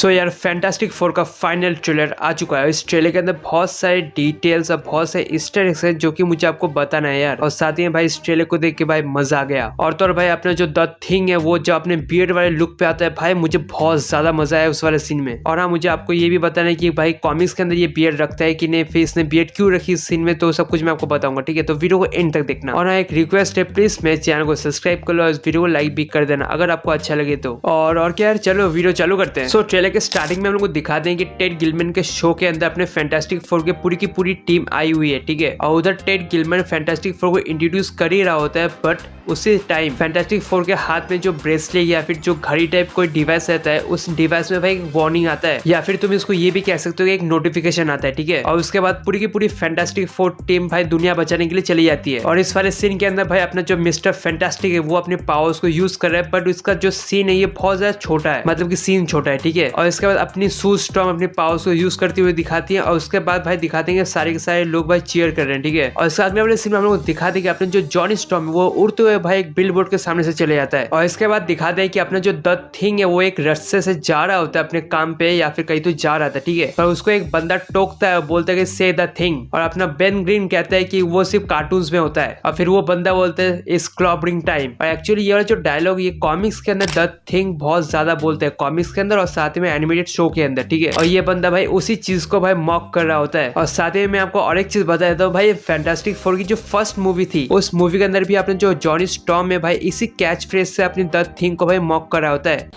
सो यार fantastic four का final trailer आ चुका है। इस ट्रेलर के अंदर बहुत सारे डिटेल्स और बहुत सारे ईस्टर एग्स हैं जो कि मुझे आपको बताना है यार। और साथ ही भाई इस ट्रेलर को देख के भाई मजा आ गया। और तो और भाई अपना जो द थिंग है वो जो अपने बियर्ड वाले लुक पे आता है भाई, मुझे बहुत ज्यादा मजा आया उस वाले सीन में। और हाँ, मुझे आपको ये भी बताना है कि भाई कॉमिक्स के अंदर ये बियर्ड रखता है कि नहीं, फिर इसने बियर्ड क्यों रखी इस सीन में, तो सब कुछ मैं आपको बताऊंगा। ठीक है, तो वीडियो को एंड तक देखना। और हाँ, एक रिक्वेस्ट है, प्लीज मेरे चैनल को सब्सक्राइब कर लो और इस वीडियो को लाइक भी कर देना अगर आपको अच्छा लगे तो। और क्या यार, चलो वीडियो चालू करते हैं। सो ट्रेलर के स्टार्टिंग में हम लोग को दिखा दें कि टेड गिलमैन के शो के अंदर अपने फैंटास्टिक फोर के पूरी की पूरी टीम आई हुई है। ठीक है, और उधर टेड गिलमैन फैंटास्टिक फोर को इंट्रोड्यूस कर ही रहा होता है, बट उसी टाइम फैंटास्टिक फोर के हाथ में जो ब्रेसलेट या फिर जो घड़ी टाइप कोई डिवाइस रहता है, उस डिवाइस में भाई एक वार्निंग आता है, या फिर तुम इसको ये भी कह सकते हो कि एक नोटिफिकेशन आता है। ठीक है, और उसके बाद पूरी की पूरी फैंटास्टिक फोर टीम भाई दुनिया बचाने के लिए चली जाती है। और इस वाले सीन के अंदर भाई अपना जो मिस्टर फैंटास्टिक है वो अपने पावर्स को यूज कर रहा है, बट उसका जो सीन है ये बहुत ज्यादा छोटा है, मतलब कि सीन छोटा है। ठीक है, और इसके बाद अपनी सू स्टॉर्म अपने पावर्स को यूज करते हुए दिखाती है, और उसके बाद भाई दिखाते हैं सारे के सारे लोग भाई चीयर कर रहे हैं। ठीक है, और इसके अगले वाले सीन में हम लोग दिखाते हैं कि अपने जो जॉनी स्टॉर्म है वो उड़ते हुए भाई एक बिलबोर्ड के सामने से चले जाता है। और इसके बाद दिखाते हैं कि अपना जो द थिंग है वो एक रास्ते से जा रहा होता है अपने काम पे या फिर कहीं तो जा रहा था। ठीक है, और उसको एक बंदा टोकता है और बोलता है कि से द थिंग, और अपना बेन ग्रीन कहता है कि वो सिर्फ कार्टून्स में होता है, और फिर वो बंदा बोलता है इस क्लॉबरिंग टाइम। और एक्चुअली ये जो डायलॉग ये कॉमिक्स के अंदर द थिंग बहुत ज्यादा बोलते हैं कॉमिक्स के अंदर और साथ में एनिमेटेड शो के अंदर। ठीक है, और ये बंदा भाई उसी चीज को भाई मॉक कर रहा होता है। और साथ ही मैं आपको और एक चीज बता देता हूँ भाई, फैंटास्टिक फोर की जो फर्स्ट मूवी थी उस मूवी के अंदर भी आपने जो जॉनी स्टॉर्म है भाई इसी कैच फ्रेज से अपनी द थिंग को भाई मॉक कर रहा होता है।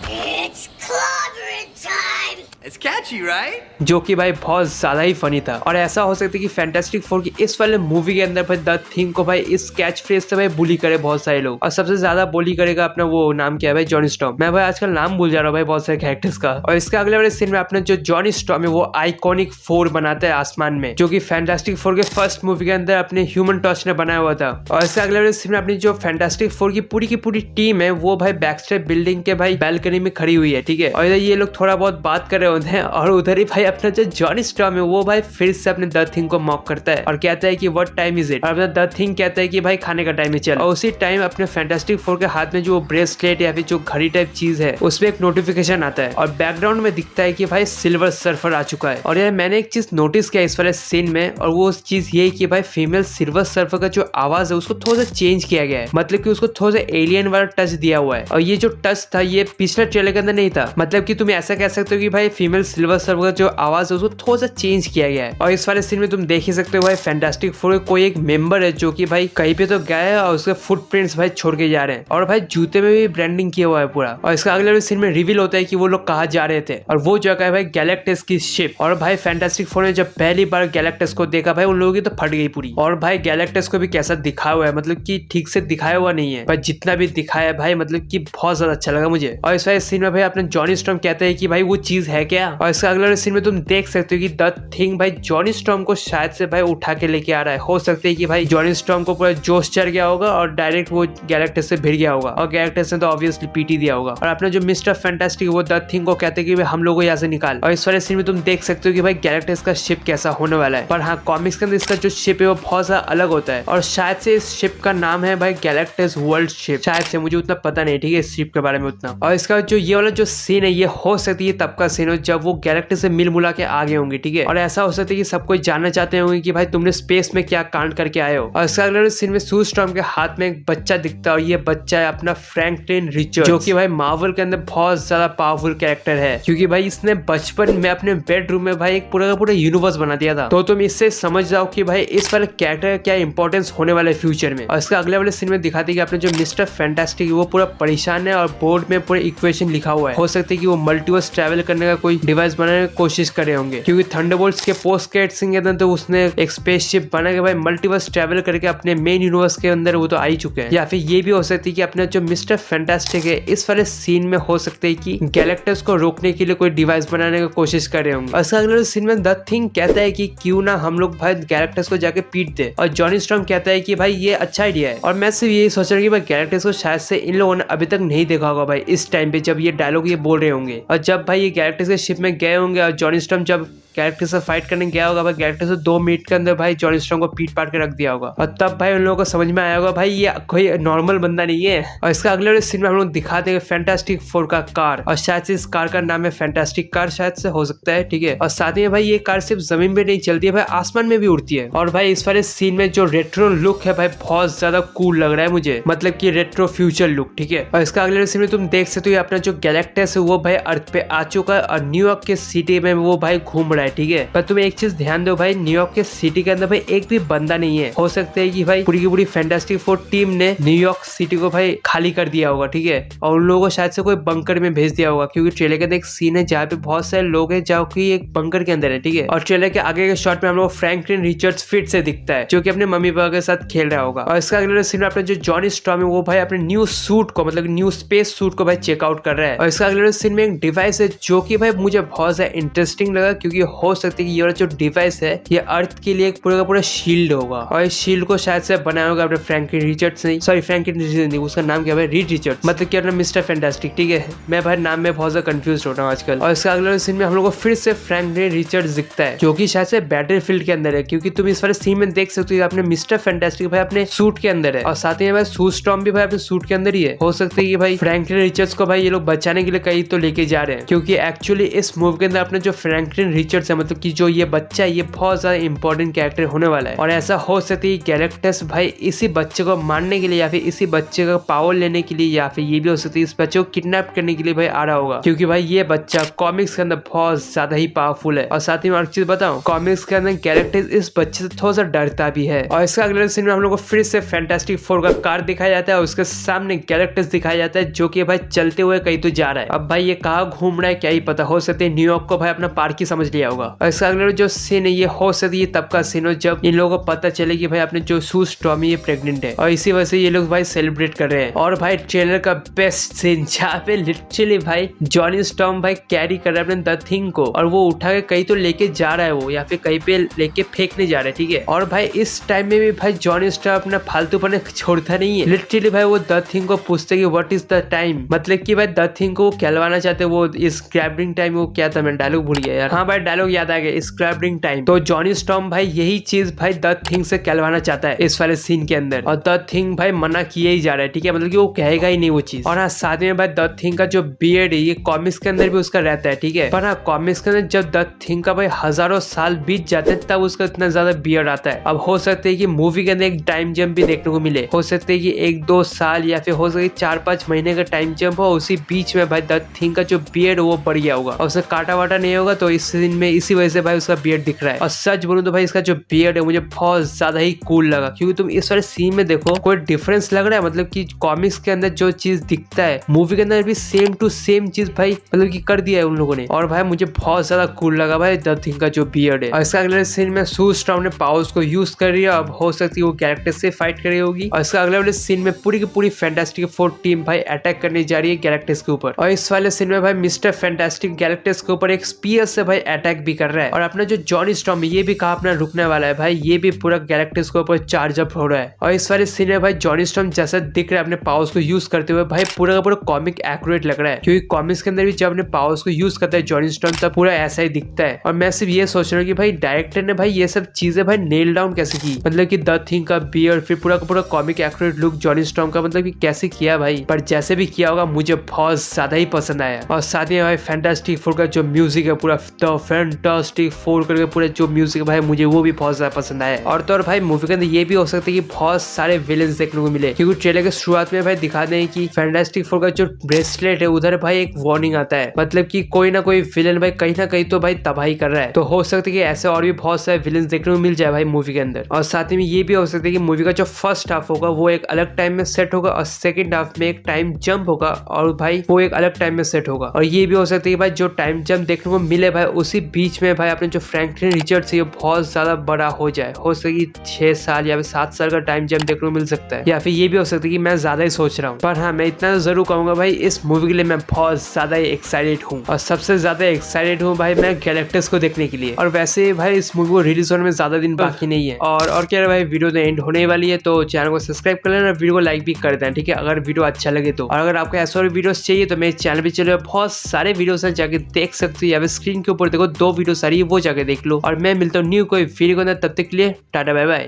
It's catchy, right? जो कि भाई बहुत ज्यादा ही फनी था। और ऐसा हो सकता है कि फैंटास्टिक फोर की इस वाले मूवी के अंदर भाई द थिंग को भाई इस कैच फ्रेज से भाई बुली करे बहुत सारे लोग, और सबसे ज्यादा बुली करेगा अपना वो नाम क्या है भाई, जॉनी स्टॉर्म। मैं भाई आजकल नाम भूल जा रहा हूँ भाई बहुत सारे कैरेक्टर्स का। और इसके अगले वाले सीन में अपना जो जॉनी स्टॉर्म है वो आइकॉनिक फोर बनाता है आसमान में, जो कि फैंटास्टिक फोर के फर्स्ट मूवी के अंदर अपने ह्यूमन टॉर्च ने बनाया हुआ था। और इसके अगले वाले सीन में अपनी जो फैंटास्टिक फोर की पूरी टीम है वो भाई बैकस्टेप बिल्डिंग के भाई बैल्कनी में खड़ी हुई है। ठीक है, और इधर ये लोग थोड़ा बहुत बात कर रहे होते हैं, और उधर ही भाई अपना जो जॉनी स्टॉर्म है वो भाई फिर से अपने द थिंग को मॉक करता है और कहता है कि व्हाट टाइम इज इट, और अपना द थिंग कहता है कि भाई खाने का टाइम है चल। और उसी टाइम अपने फैंटास्टिक फोर के हाथ में जो ब्रेसलेट या फिर जो घड़ी टाइप चीज है उसमें एक नोटिफिकेशन आता है, और बैकग्राउंड में दिखता है कि भाई सिल्वर सर्फर आ चुका है। और यार मैंने एक चीज नोटिस किया इस वाले सीन में, और वो चीज ये कि भाई फीमेल सिल्वर सर्फर का जो आवाज है उसको थोड़ा सा चेंज किया गया है, मतलब कि उसको थोड़ा सा एलियन वाला टच दिया हुआ है। और ये जो टच था ये पिछले ट्रेलर के अंदर नहीं था, मतलब कि तुम ऐसा कह सकते हो कि भाई फीमेल सिल्वर सर्फर का जो आवाज है उसको थोड़ा सा चेंज किया गया है। और इस वाले सीन में तुम देख ही सकते हो भाई फैंटास्टिक फोर कोई एक मेंबर है जो कि भाई कहीं पे तो गया है और उसके फुटप्रिंट्स भाई छोड़ के जा रहे हैं, और भाई जूते में भी ब्रांडिंग किया हुआ है पूरा। और इसका अगले वाले सीन में रिवील होता है कि वो लोग कहाँ जा रहे थे, और वो जगह है भाई गैलेक्टस की शिप। और भाई फैंटास्टिक फोर ने जब पहली बार गैलेक्टस को देखा भाई उन लोगों की तो फट गई पूरी। और भाई गैलेक्टस को भी कैसा दिखाया हुआ है, मतलब कि ठीक से दिखाया हुआ नहीं है, पर जितना भी दिखाया है भाई मतलब कि बहुत ज्यादा अच्छा लगा मुझे। और इस वाले सीन में भाई अपने जॉनी स्टॉर्म कहते हैं कि भाई वो चीज है क्या। और इसका अगले वाले सीन में तुम देख सकते हो कि द थिंग भाई जॉनी स्टॉर्म को शायद से भाई उठा के लेके आ रहा है। हो सकता है कि भाई जॉनी स्टॉर्म को पूरा जोश चढ़ गया होगा और डायरेक्ट वो गैलेक्टस से भिड़ गया होगा, और गैलेक्टस ने तो ऑब्वियसली पीटी दिया होगा। और अपना जो मिस्टर फैंटास्टिक वो द थिंग को कहते हैं कि भाई हम लोग को यहाँ से निकाल। और इस वाले सीन में तुम देख सकते हो कि भाई गैलेक्टस का शिप कैसा होने वाला है। पर हाँ, कॉमिक्स के अंदर इसका जो शिप है वो बहुत ज्यादा अलग होता है, और शायद से इस शिप का नाम है भाई गैलेक्टस वर्ल्ड शिप, शायद से, मुझे उतना पता नहीं। ठीक है, इस शिप के बारे में उतना। और इसका जो ये वाला जो सीन है ये हो सकती है तब का सीन हो जब वो गैलेक्टस से मिल मुला के आगे होंगे। ठीक है, और ऐसा हो सकता है कि सब कोई जानना चाहते होंगे कि भाई तुमने स्पेस में क्या कांड करके आए हो। और इसका अगले सीन में सू स्टॉर्म के हाथ में एक बच्चा दिखता है, और ये बच्चा है अपना फ्रैंकलिन रिचर्ड्स, जो कि भाई मार्वल के अंदर बहुत ज्यादा पावरफुल कैरेक्टर है, क्योंकि भाई इसने बचपन में अपने बेडरूम में भाई एक पूरा का पूरा यूनिवर्स बना दिया था। तो तुम इससे समझ जाओ कि भाई इस वाले कैरेक्टर का क्या इंपॉर्टेंस होने वाला है फ्यूचर में। और इसका अगले वाले सीन में दिखाती है कि अपने जो मिस्टर फैंटास्टिक है वो पूरा परेशान है, और बोर्ड में पूरा इक्वेशन लिखा हुआ है। हो सकता है कि वो मल्टीवर्स ट्रैवल करने का कोई डिवाइस बनाने की कोशिश करे होंगे, क्योंकि थंडरबोल्ट्स के पोस्ट क्रेडिट सीन के अंदर तो उसने एक स्पेसशिप बना के भाई मल्टीवर्स ट्रैवल करके अपने मेन यूनिवर्स के अंदर वो तो आ ही चुके हैं। या फिर ये भी हो सकती है कि अपना जो मिस्टर फैंटास्टिक है इस वाले सीन में हो सकते है कि गैलेक्टस को रोकने के लिए कोई डिवाइस बनाने की कोशिश कर रहे होंगे। और इसका अगले सीन में द थिंग कहता है कि क्यों ना हम लोग भाई गैलेक्टस को जाके पीट दे, और जॉनी स्टॉर्म कहता है कि भाई ये अच्छा आइडिया है। और मैं सिर्फ यही सोच रहा हूँ कि भाई गैलेक्टस को शायद से इन लोगों ने अभी तक नहीं देखा होगा भाई इस टाइम पे जब ये डायलॉग ये बोल रहे होंगे, और जब भाई ये गैलेक्टस के शिप में गए होंगे और जॉनी स्टॉर्म जब गैलेक्टस से फाइट करने गया होगा भाई, गैलेक्टस से 2 मिनट के अंदर भाई जॉनी स्ट्रॉन्ग को पीट पाट के रख दिया होगा। और तब भाई उन लोगों को समझ में आया होगा भाई ये कोई नॉर्मल बंदा नहीं है। और इसका अगले वाले सीन में हम लोग दिखा देंगे फैंटास्टिक फोर का कार, और शायद से इस कार का नाम है फैंटास्टिक कार, शायद से हो सकता है, ठीक है। और साथ ही भाई ये कार सिर्फ जमीन पे नहीं चलती है भाई, आसमान में भी उड़ती है। और भाई इस वाले सीन में जो रेट्रो लुक है भाई बहुत ज्यादा कूल लग रहा है मुझे, मतलब कि रेट्रो फ्यूचर लुक, ठीक है। और इसका अगले सीन में तुम देख सकते हो अपना जो गैलेक्टस है वो भाई अर्थ पे आ चुका है और न्यूयॉर्क के सिटी में वो भाई घूम रहा है, ठीक है। पर तुम एक चीज ध्यान दो भाई, न्यूयॉर्क के सिटी के अंदर भाई एक भी बंदा नहीं है। हो सकता है कि भाई पूरी की पूरी फैंटास्टिक फोर टीम ने न्यूयॉर्क सिटी को भाई खाली कर दिया होगा, ठीक है। और उन लोगों को शायद से कोई बंकर में भेज दिया होगा, क्योंकि ट्रेलर के अंदर एक सीन है जहाँ पे बहुत सारे लोग हैं जो कि एक बंकर के अंदर है, ठीक है। और ट्रेलर के आगे के शॉट में हम लोग फ्रैंकलिन रिचर्ड्स फिर से दिखता है जो कि अपने मम्मी पापा के साथ खेल रहा होगा। और इसका अगले सीन में अपने जो जॉनी स्टॉर्म है वो भाई अपने न्यू सूट को, मतलब न्यू स्पेस सूट को भाई चेकआउट कर रहा है। और इसका अगले सीन में एक डिवाइस है जो कि भाई मुझे बहुत ज्यादा इंटरेस्टिंग लगा, क्योंकि हो सकता है कि ये वाला जो डिवाइस है ये अर्थ के लिए एक पूरा का पूरा शील्ड होगा। और इस शील्ड को शायद से बनाया होगा अपने फ्रैंकलिन रिचर्ड्स नहीं, सॉरी फ्रैंकलिन रिचर्ड्स नहीं, उसका नाम क्या है रीड रिचर्ड्स, मतलब कि अपना मिस्टर फैंटास्टिक, ठीक है। मैं भाई नाम में बहुत ज्यादा कंफ्यूज हो रहा हूँ आजकल। और इसका अगले सीन में हम लोग को फिर से फ्रैंकलिन रिचर्ड्स दिखता है जो कि शायद से बैटलफील्ड के अंदर है, क्योंकि तुम इस वाले सीन में देख सकते हो अपने मिस्टर फैंटास्टिक भाई अपने सूट के अंदर है, और साथ ही भाई सू स्टॉर्म भी भाई अपने सूट के अंदर ही है। हो सकता है कि भाई फ्रैंकलिन रिचर्ड्स को भाई ये लोग बचाने के लिए कहीं तो लेके जा रहे हैं, क्योंकि एक्चुअली इस मूवी के अंदर अपने जो फ्रैंकलिन रिचर्ड्स है, मतलब कि जो ये बच्चा है ये बहुत ज्यादा इंपॉर्टेंट कैरेक्टर होने वाला है। और ऐसा हो सकता है गैलेक्टस भाई इसी बच्चे को मारने के लिए या फिर इसी बच्चे का पावर लेने के लिए, या फिर ये भी हो सकता है इस बच्चे को किडनैप करने के लिए भाई आ रहा होगा, क्योंकि भाई ये बच्चा कॉमिक्स के अंदर बहुत ज्यादा ही पावरफुल है। और साथ ही मैं एक चीज बताऊं, कॉमिक्स के अंदर गैलेक्टस इस बच्चे से थोड़ा सा डरता भी है। और इसका अगले सीन में हम लोग को फिर से फैंटास्टिक फोर का कार दिखाया जाता है और उसके सामने गैलेक्टस दिखाया जाता है जो कि भाई चलते हुए कहीं तो जा रहा है। अब भाई ये कहाँ घूम रहा है क्या ही पता, हो सकता है न्यूयॉर्क को भाई अपना पार्क ही समझ लिया होगा। और इसका अगले जो सीन है ये हो सकता है ये तब का सीन हो जब इन लोगों को पता चले कि भाई अपने जो सू स्टॉर्म ये प्रेग्नेंट है, और इसी वजह से ये लोग भाई सेलिब्रेट कर रहे हैं। और भाई ट्रेलर का बेस्ट सीन जहाँ पे लिटरली भाई जॉनी स्टॉर्म भाई कैरी कर रहा है अपने द थिंग को, और वो उठा के कहीं तो लेके जा रहा है वो, या फिर कहीं पे लेके फेंकने जा रहा है, ठीक है। और भाई इस टाइम में भी भाई जॉनी स्टॉर्म अपना फालतू पने छोड़ता नहीं है। लिटरली भाई वो द थिंग को पूछते कि व्हाट इज द टाइम, मतलब कि भाई द थिंग को कहलवाना चाहते वो स्क्रैपिंग टाइम, वो क्या था मैं डायलॉग भूल गया यार, हाँ भाई डायलॉग याद आ गया, स्क्रैपिंग टाइम। तो जॉनी स्टॉर्म भाई यही चीज भाई द थिंग से कहलवाना चाहता है इस वाले सीन के अंदर, और द थिंग भाई मना किए ही जा रहा है, ठीक है, मतलब कि वो कहेगा ही नहीं वो चीज। और हाँ साथ में भाई द थिंग का जो बियर्ड है ये कॉमिक्स के अंदर भी उसका रहता है, ठीक है। पर हाँ कॉमिक्स के अंदर जब द थिंग का भाई हजारों साल बीत जाते हैं तब उसका इतना ज्यादा बियर्ड आता है। अब हो सकता है कि मूवी के अंदर एक टाइम जंप भी देखने को मिले, हो सकता है कि 1-2 साल या फिर हो सकता है 4-5 महीने का टाइम जंप हो, उसी बीच में भाई द थिंग का जो बियर्ड वो बढ़ गया होगा और उसे काटा वाटा नहीं होगा, तो इस सीन में इसी वजह से भाई उसका बियर्ड दिख रहा है। और सच बोलूं तो भाई इसका जो बियर्ड है मुझे बहुत ज्यादा ही कूल लगा, क्योंकि तुम इस वाले सीन में देखो कोई डिफरेंस लग रहा है, मतलब कि कॉमिक्स के अंदर जो चीज दिखता है मूवी के अंदर भी सेम टू सेम चीज भाई मतलब कि कर दिया है उन लोगों ने। और भाई मुझे बहुत ज्यादा कूल लगा भाई द थिंग का जो बियर्ड है। और इसका अगले सीन में सू स्टॉर्म ने पावर्स को यूज कर रही है, अब हो सकती है वो कैरेक्टर से फाइट कर रही होगी। और इसका अगले वाले सीन में पूरी की पूरी फैंटास्टिक फोर टीम भाई अटैक करने जा रही है गैलेक्टस के ऊपर। और इस वाले सीन में भाई मिस्टर फैंटास्टिक गैलेक्टस के ऊपर एक स्पीयर से भाई अटैक भी कर रहा है, और अपना जो जॉनी स्टॉर्म है ये भी कहा अपना रुकने वाला है भाई, ये भी पूरा गैलेक्टस के ऊपर चार्ज अप हो रहा है। और इस वाले सीन में भाई जॉनी स्टॉर्म जैसा दिख रहा है अपने पावर्स को यूज करते हुए भाई पूरा का पूरा कॉमिक एक्यूरेट लग रहा है, क्योंकि कॉमिक्स के अंदर भी जब अपने पावर्स को यूज करता है जॉनी स्टॉर्म तब पूरा ऐसा ही दिखता है। और मैं सिर्फ ये सोच रहा हूँ कि भाई डायरेक्टर ने भाई ये सब चीजें भाई नेल डाउन कैसे की, मतलब कि द थिंग का बियर्ड फिर पूरा का पूरा comic accurate look Johnny storm का, मतलब कि कैसे किया भाई, पर जैसे भी किया होगा मुझे बहुत ज्यादा ही पसंद आया। और साथ ही भाई फैंटास्टिक फोर का जो म्यूजिक है पूरा द फैंटास्टिक फोर करके पूरा जो म्यूजिक है भाई मुझे वो भी बहुत ज्यादा पसंद आया। और तो और भाई मूवी के अंदर ये भी हो सकता है कि बहुत सारे विलेंस देखने को मिले, क्योंकि ट्रेलर के शुरुआत में भाई दिखा दें कि फैंटास्टिक फोर का जो ब्रेसलेट है उधर भाई एक वार्निंग आता है, मतलब कि कोई ना कोई विलेन भाई कहीं ना कहीं तो भाई तबाही कर रहा है। तो हो सकता है कि ऐसे और भी बहुत सारे विलेंस देखने को मिल जाए भाई मूवी के अंदर। और साथ ही में ये भी हो सकता है कि मूवी का जो फर्स्ट हाफ होगा वो एक अलग टाइम में सेट होगा और सेकंड हाफ में एक टाइम जंप होगा और भाई वो एक अलग टाइम में सेट होगा। और ये भी हो सकता है कि भाई जो टाइम जंप देखने को मिले भाई उसी बीच में भाई अपने जो फ्रैंकलिन रिचर्ड्स है बहुत ज्यादा बड़ा हो जाए, हो सकता है कि 6 साल या फिर 7 साल का टाइम जंप देखने को मिल सकता है, या फिर ये भी हो सकता है कि मैं ज्यादा ही सोच रहा हूँ। पर हाँ मैं इतना जरूर कहूंगा भाई इस मूवी के लिए मैं बहुत ज्यादा ही एक्साइटेड हूँ, और सबसे ज्यादा एक्साइटेड हूँ भाई मैं गैलेक्टस को देखने के लिए। और वैसे भाई इस मूवी को रिलीज होने में ज्यादा दिन बाकी नहीं है, और क्या भाई वीडियो तो एंड होने वाली है, तो चैनल को सब्सक्राइब कर लेना, वीडियो को लाइक भी कर देना, ठीक है, अगर वीडियो अच्छा लगे तो। और अगर आपको ऐसे और वीडियोस चाहिए तो मेरे चैनल पे चले बहुत सारे वीडियोस हैं जाके देख सकते हो, या फिर स्क्रीन के ऊपर देखो 2 2 वीडियो सारी वो जाके देख लो। और मैं मिलता हूँ न्यू कोई वीडियो के अंदर, तब तक के लिए टाटा बाय बाय।